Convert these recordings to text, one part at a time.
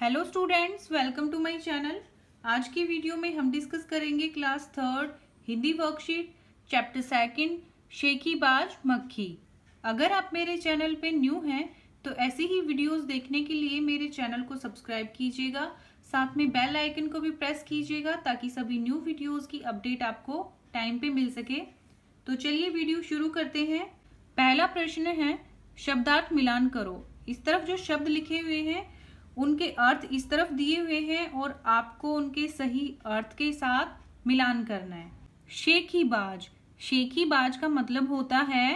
Hello students, welcome to my channel. आज की video में हम डिस्कस करेंगे class third Hindi worksheet chapter second शेखीबाज मक्खी। अगर आप मेरे चैनल पे न्यू हैं तो ऐसी ही वीडियोस देखने के लिए मेरे चैनल को सब्सक्राइब कीजिएगा, साथ में बेल आइकन को भी प्रेस कीजिएगा ताकि सभी न्यू वीडियोस की अपडेट आपको टाइम पे मिल सके। तो चलिए वीडियो शुरू करते हैं। पहला प्रश्न है शब्दार्थ मिलान करो। इस तरफ जो शब्द लिखे हुए हैं उनके अर्थ इस तरफ दिए हुए हैं और आपको उनके सही अर्थ के साथ मिलान करना है। शेखीबाज, शेखीबाज का मतलब होता है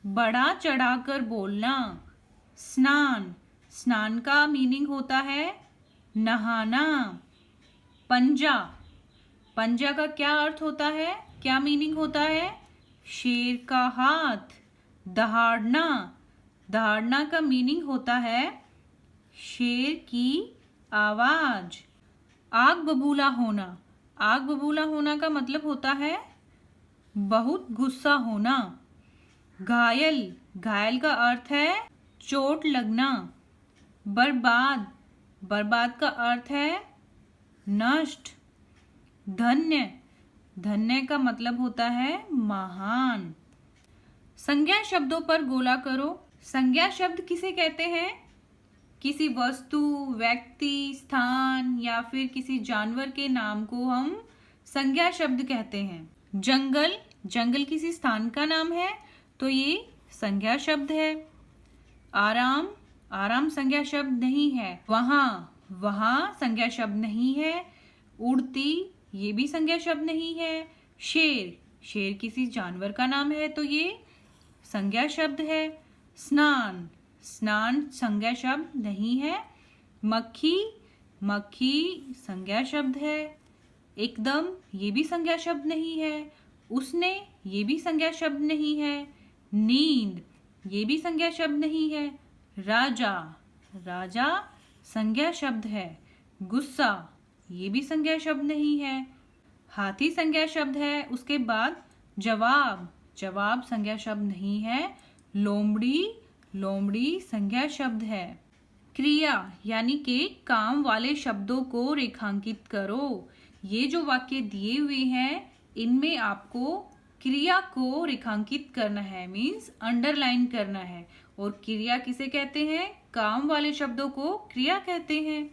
बड़ा चढ़ाकर बोलना। स्नान, स्नान का मीनिंग होता है नहाना। पंजा, पंजा का क्या अर्थ होता है, क्या मीनिंग होता है? शेर का हाथ। दहाड़ना, दहाड़ना का मीनिंग होता है शेर की आवाज। आग बबूला होना, आग बबूला होना का मतलब होता है बहुत गुस्सा होना। घायल, घायल का अर्थ है चोट लगना। बर्बाद, बर्बाद का अर्थ है नष्ट। धन्य, धन्य का मतलब होता है महान। संज्ञा शब्दों पर गोला करो। संज्ञा शब्द किसे कहते हैं? किसी वस्तु, व्यक्ति, स्थान या फिर किसी जानवर के नाम को हम संज्ञा शब्द कहते हैं। जंगल, जंगल किसी स्थान का नाम है तो ये संज्ञा शब्द है। आराम, आराम संज्ञा शब्द नहीं है। वहां, वहां संज्ञा शब्द नहीं है। उड़ती, ये भी संज्ञा शब्द नहीं है। शेर, शेर किसी जानवर का नाम है तो ये संज्ञा शब्द है। स्नान, स्नान संज्ञा शब्द नहीं है। मक्खी, मक्खी संज्ञा शब्द है। एकदम, ये भी संज्ञा शब्द नहीं है। उसने, ये भी संज्ञा शब्द नहीं है। नींद, ये भी संज्ञा शब्द नहीं है। राजा, राजा संज्ञा शब्द है। गुस्सा, ये भी संज्ञा शब्द नहीं है। हाथी संज्ञा शब्द है। उसके बाद जवाब, जवाब संज्ञा शब्द नहीं है। लोमड़ी, लोमड़ी संज्ञा शब्द है। क्रिया यानी कि काम वाले शब्दों को रेखांकित करो। ये जो वाक्य दिए हुए हैं इनमें आपको क्रिया को रेखांकित करना है, मीन्स अंडरलाइन करना है। और क्रिया किसे कहते हैं? काम वाले शब्दों को क्रिया कहते हैं।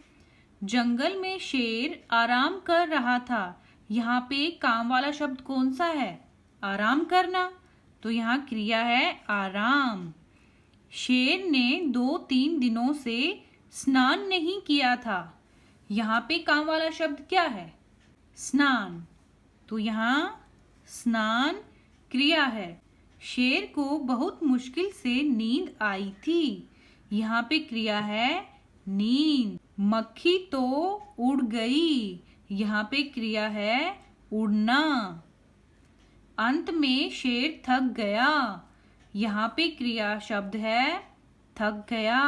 जंगल में शेर आराम कर रहा था। यहाँ पे काम वाला शब्द कौन सा है? आराम करना, तो यहाँ क्रिया है आराम। शेर ने 2-3 दिनों से स्नान नहीं किया था। यहाँ पे काम वाला शब्द क्या है? स्नान, तो यहाँ स्नान क्रिया है। शेर को बहुत मुश्किल से नींद आई थी। यहाँ पे क्रिया है नींद। मक्खी तो उड़ गई। यहाँ पे क्रिया है उड़ना। अंत में शेर थक गया। यहाँ पे क्रिया शब्द है थक गया।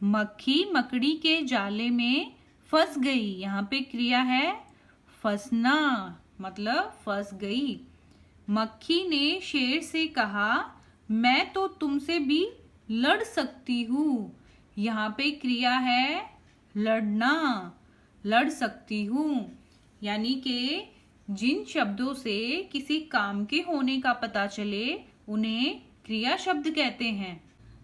मक्खी मकड़ी के जाले में फंस गई। यहाँ पे क्रिया है फंसना, मतलब फंस गई। मक्खी ने शेर से कहा मैं तो तुमसे भी लड़ सकती हूँ। यहाँ पे क्रिया है लड़ना, लड़ सकती हूँ। यानी कि जिन शब्दों से किसी काम के होने का पता चले उन्हें क्रिया शब्द कहते हैं।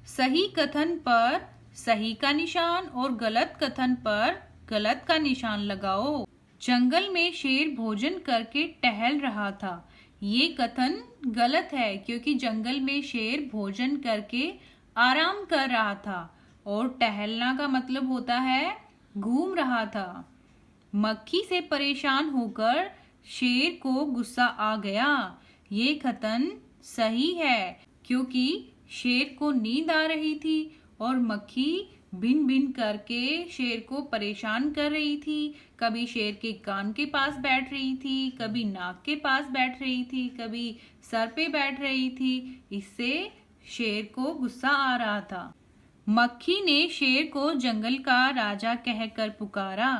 सही कथन पर सही का निशान और गलत कथन पर गलत का निशान लगाओ। जंगल में शेर भोजन करके टहल रहा था। ये कथन गलत है क्योंकि जंगल में शेर भोजन करके आराम कर रहा था और टहलना का मतलब होता है घूम रहा था। मक्खी से परेशान होकर शेर को गुस्सा आ गया। ये कथन सही है क्योंकि शेर को नींद आ रही थी और मक्खी भिन भिन करके शेर को परेशान कर रही थी। कभी शेर के कान के पास बैठ रही थी, कभी नाक के पास बैठ रही थी, कभी सर पे बैठ रही थी। इससे शेर को गुस्सा आ रहा था। मक्खी ने शेर को जंगल का राजा कहकर पुकारा।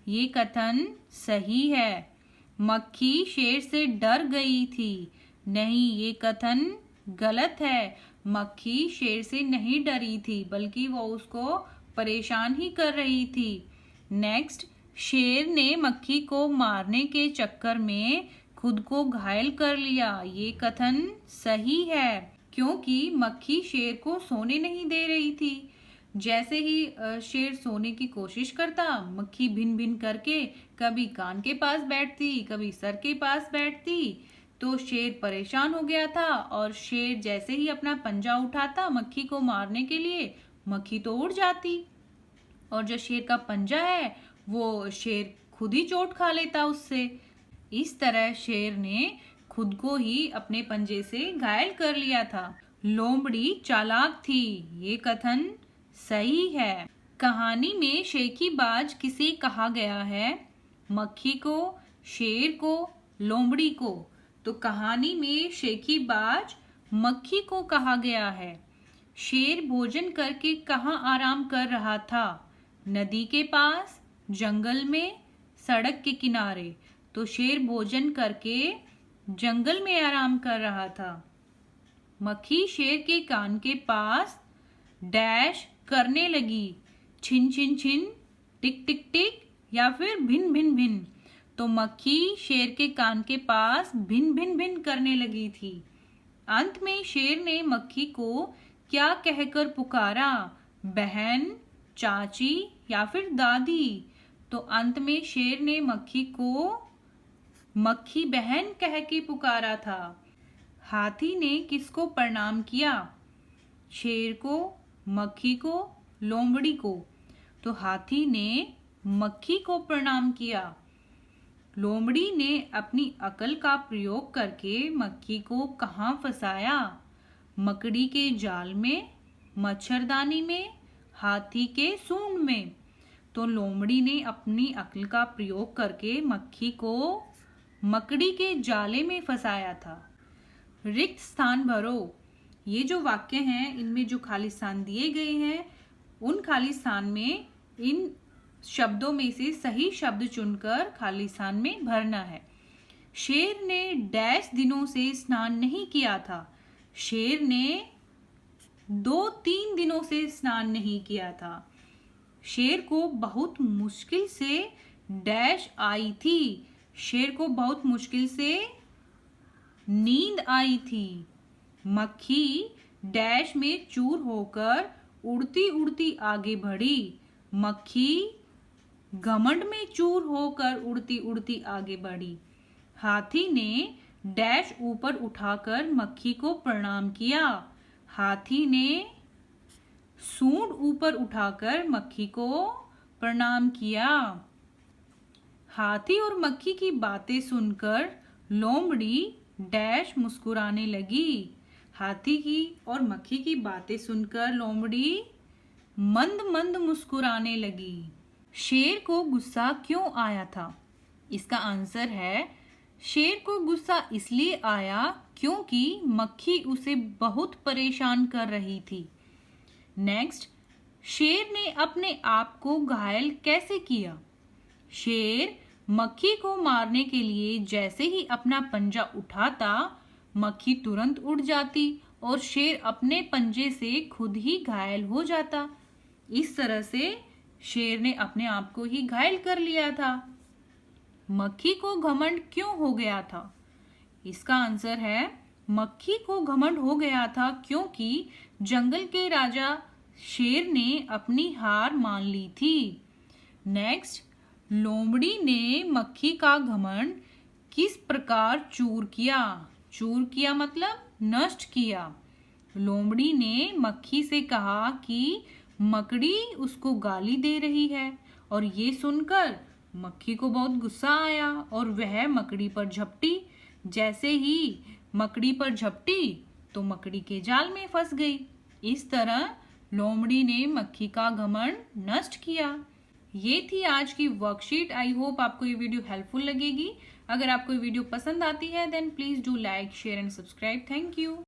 ये कथन सही है। मक्खी शेर से डर गई थी। नहीं, ये कथन गलत है। मक्खी शेर से नहीं डरी थी बल्कि वो उसको परेशान ही कर रही थी। नेक्स्ट, शेर ने मक्खी को मारने के चक्कर में खुद को घायल कर लिया। ये कथन सही है क्योंकि मक्खी शेर को सोने नहीं दे रही थी। जैसे ही शेर सोने की कोशिश करता, मक्खी भिन भिन करके कभी कान के पास बैठती, कभी सर के पास बैठती, तो शेर परेशान हो गया था और शेर जैसे ही अपना पंजा उठाता मक्खी को मारने के लिए, मक्खी तो उड़ जाती और जो शेर का पंजा है वो शेर खुद ही चोट खा लेता उससे। इस तरह शेर ने खुद को ही अपने पंजे से घायल कर लिया था। लोमड़ी चालाक थी, ये कथन सही है। कहानी में शेखीबाज किसे कहा गया है? मक्खी को, शेर को, लोमड़ी को। तो कहानी में शेखीबाज मक्खी को कहा गया है। शेर भोजन करके कहाँ आराम कर रहा था? नदी के पास, जंगल में, सड़क के किनारे। तो शेर भोजन करके जंगल में आराम कर रहा था। मक्खी शेर के कान के पास डैश करने लगी, छिन छिन छिन, टिक टिक टिक या फिर भिन भिन भिन। तो मक्खी शेर के कान के पास भिन भिन भिन करने लगी थी। अंत में शेर ने मक्खी को क्या कहकर पुकारा? बहन, चाची या फिर दादी। तो अंत में शेर ने मक्खी को मक्खी बहन कह के पुकारा था। हाथी ने किसको प्रणाम किया? शेर को, मक्खी को, लोमड़ी को। तो हाथी ने मक्खी को प्रणाम किया। लोमड़ी ने अपनी अकल का प्रयोग करके मक्खी को कहाँ फंसाया? मकड़ी के जाल में, मच्छरदानी में, हाथी के सूंड में। तो लोमड़ी ने अपनी अकल का प्रयोग करके मक्खी को मकड़ी के जाले में फंसाया था। रिक्त स्थान भरो। ये जो वाक्य हैं इनमें जो खाली स्थान दिए गए हैं, उन खाली स्थान में इन शब्दों में से सही शब्द चुनकर खाली स्थान में भरना है। शेर ने डैश दिनों से स्नान नहीं किया था। शेर ने 2-3 दिनों से स्नान नहीं किया था। शेर को बहुत मुश्किल से डैश आई थी। शेर को बहुत मुश्किल से नींद आई थी। मक्खी डैश में चूर होकर उड़ती उड़ती आगे बढ़ी। मक्खी घमंड में चूर होकर उड़ती उड़ती आगे बढ़ी। हाथी ने डैश ऊपर उठाकर मक्खी को प्रणाम किया। हाथी ने सूंड ऊपर उठाकर मक्खी को प्रणाम किया। हाथी और मक्खी की बातें सुनकर लोमड़ी डैश मुस्कुराने लगी। हाथी की और मक्खी की बातें सुनकर लोमड़ी मंद मंद मुस्कुराने लगी। शेर को गुस्सा क्यों आया था? इसका आंसर है, शेर को गुस्सा इसलिए आया क्योंकि मक्खी उसे बहुत परेशान कर रही थी। नेक्स्ट, शेर ने अपने आप को घायल कैसे किया? शेर मक्खी को मारने के लिए जैसे ही अपना पंजा उठाता, मक्खी तुरंत उड़ जाती और शेर अपने पंजे से खुद ही घायल हो जाता। इस तरह से शेर ने अपने आप को ही घायल कर लिया था। मक्खी को घमंड क्यों हो गया था? इसका आंसर है, मक्खी को घमंड हो गया था क्योंकि जंगल के राजा शेर ने अपनी हार मान ली थी। नेक्स्ट, लोमड़ी ने मक्खी का घमंड किस प्रकार चूर किया? चूर किया मतलब नष्ट किया। लोमड़ी ने मक्खी से कहा कि मकड़ी उसको गाली दे रही है और ये सुनकर मक्खी को बहुत गुस्सा आया और वह मकड़ी पर झपटी। जैसे ही मकड़ी पर झपटी तो मकड़ी के जाल में फंस गई। इस तरह लोमड़ी ने मक्खी का घमंड नष्ट किया। ये थी आज की वर्कशीट। आई होप आपको ये वीडियो हेल्पफुल लगेगी। अगर आपको ये वीडियो पसंद आती है then please do like, share and subscribe. Thank you.